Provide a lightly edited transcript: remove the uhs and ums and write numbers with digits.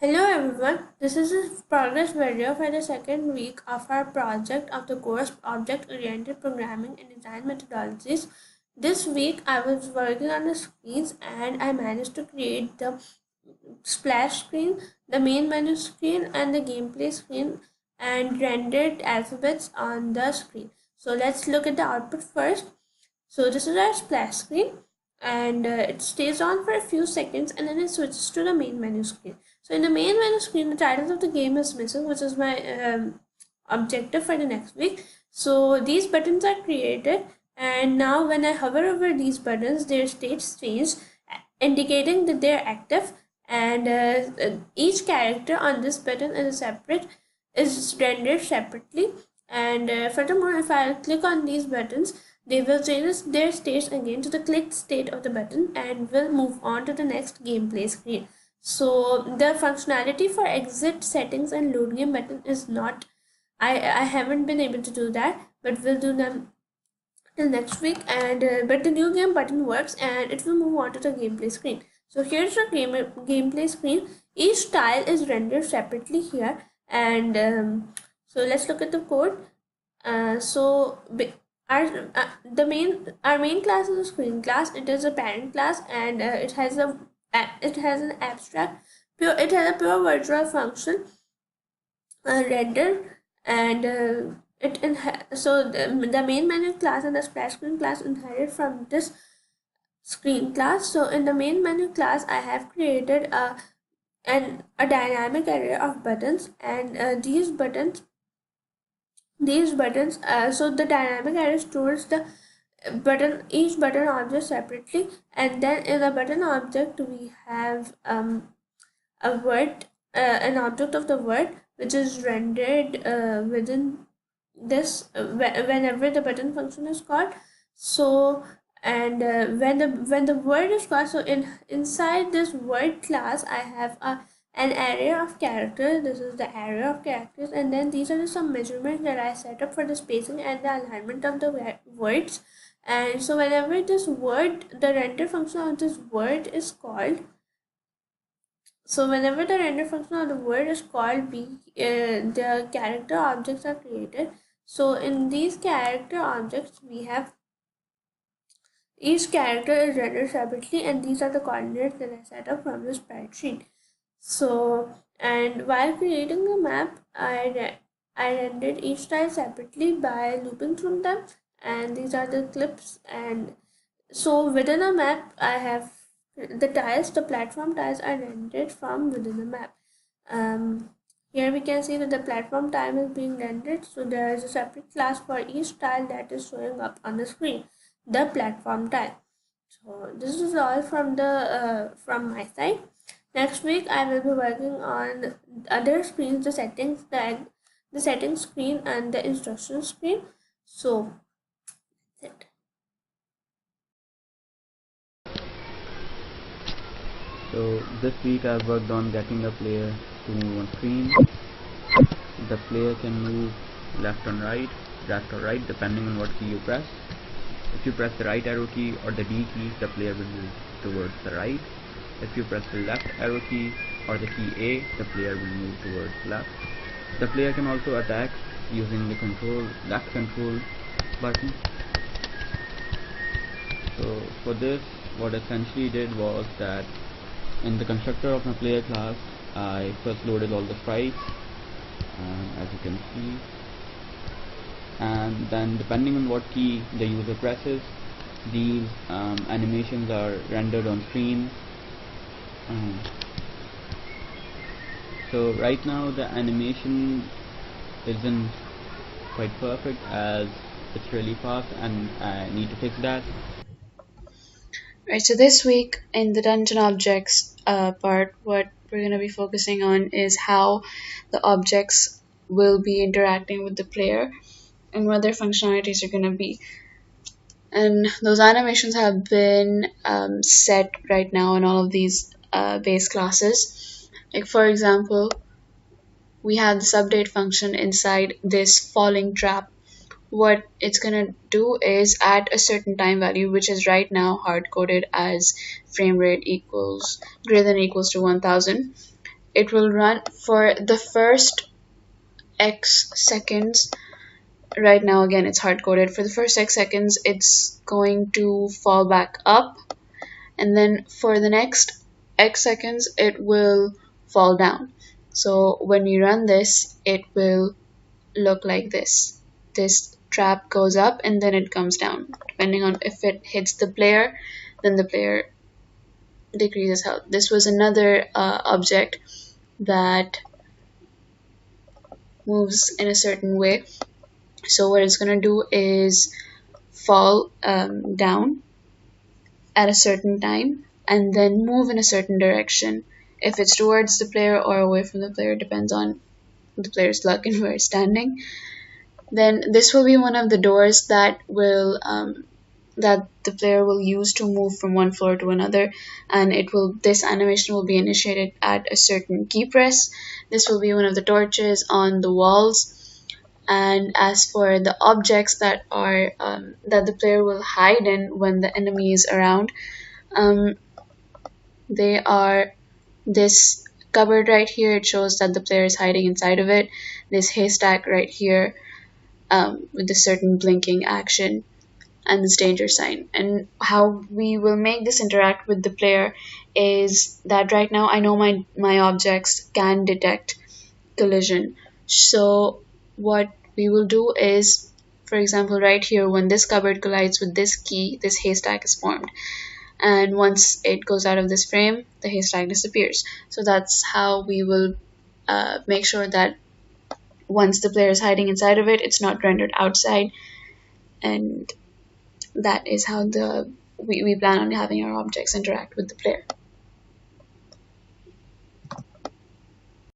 Hello everyone, this is a progress video for the second week of our project of the course Object-Oriented Programming and Design Methodologies. This week I was working on the screens and I managed to create the splash screen, the main menu screen and the gameplay screen and rendered alphabets on the screen. So let's look at the output first. So this is our splash screen and it stays on for a few seconds and then it switches to the main menu screen. So in the main menu screen, the title of the game is missing, which is my objective for the next week. So these buttons are created and now when I hover over these buttons, their states change, indicating that they're active, and each character on this button is rendered separately. And furthermore, if I click on these buttons, they will change their states again to the clicked state of the button and will move on to the next gameplay screen. So the functionality for exit, settings and load game button is not, I haven't been able to do that, but we'll do them till next week. And but the new game button works and it will move on to the gameplay screen. So here's the gameplay screen. Each tile is rendered separately here, and so let's look at the code. Our main class is a screen class. It is a parent class, and it has an abstract it has a pure virtual function render, and the main menu class and the splash screen class inherit from this screen class. So in the main menu class, I have created a dynamic array of buttons, and these buttons so the dynamic array stores the each button object separately, and then in the button object we have a word, an object of the word, which is rendered within this whenever the button function is called. So and when the word is called, so inside this word class I have an array of characters. This is the array of characters, and then these are some measurements that I set up for the spacing and the alignment of the words. And so whenever this word, the render function of this word is called, so whenever the render function of the word is called, the character objects are created. So in these character objects, we have each character is rendered separately, and these are the coordinates that I set up from the spreadsheet. So, and while creating the map, I rendered each tile separately by looping through them, and these are the clips. And so within a map, I have the platform tiles are rendered from within the map. Here we can see that the platform tile is being rendered, so there is a separate class for each tile that is showing up on the screen, the platform tile. So this is all from from my side. Next week I will be working on other screens, the settings screen and the instruction screen. So that's it. So this week I've worked on getting the player to move on screen. The player can move left or right depending on what key you press. If you press the right arrow key or the D key, the player will move towards the right. If you press the left arrow key or the key A, the player will move towards left. The player can also attack using the left control button. So for this, what I essentially did was that in the constructor of my player class, I first loaded all the sprites, as you can see, and then depending on what key the user presses, these animations are rendered on screen. So right now the animation isn't quite perfect as it's really fast, and I need to fix that. Right, so this week in the dungeon objects part, what we're going to be focusing on is how the objects will be interacting with the player and what their functionalities are going to be. And those animations have been set right now in all of these base classes. Like for example, we have the subdate function inside this falling trap. What it's gonna do is at a certain time value, which is right now hard coded as frame rate equals greater than or equals to 1000, it will run for the first X seconds. Right now, again, it's hard coded. For the first X seconds, it's going to fall back up, and then for the next X seconds, it will fall down. So when we run this, it will look like this. This trap goes up and then it comes down. Depending on if it hits the player, then the player decreases health. This was another object that moves in a certain way. So what it's going to do is fall down at a certain time and then move in a certain direction. If it's towards the player or away from the player, depends on the player's luck and where it's standing. Then this will be one of the doors that will that the player will use to move from one floor to another, and this animation will be initiated at a certain key press. This will be one of the torches on the walls. And as for the objects that are that the player will hide in when the enemy is around, they are this cupboard right here. It shows that the player is hiding inside of it. This haystack right here with a certain blinking action, and this danger sign. And how we will make this interact with the player is that right now I know my objects can detect collision. So what we will do is, for example, right here, when this cupboard collides with this key, this haystack is formed. And once it goes out of this frame, the haystack disappears. So that's how we will make sure that once the player is hiding inside of it, it's not rendered outside. And that is how we plan on having our objects interact with the player.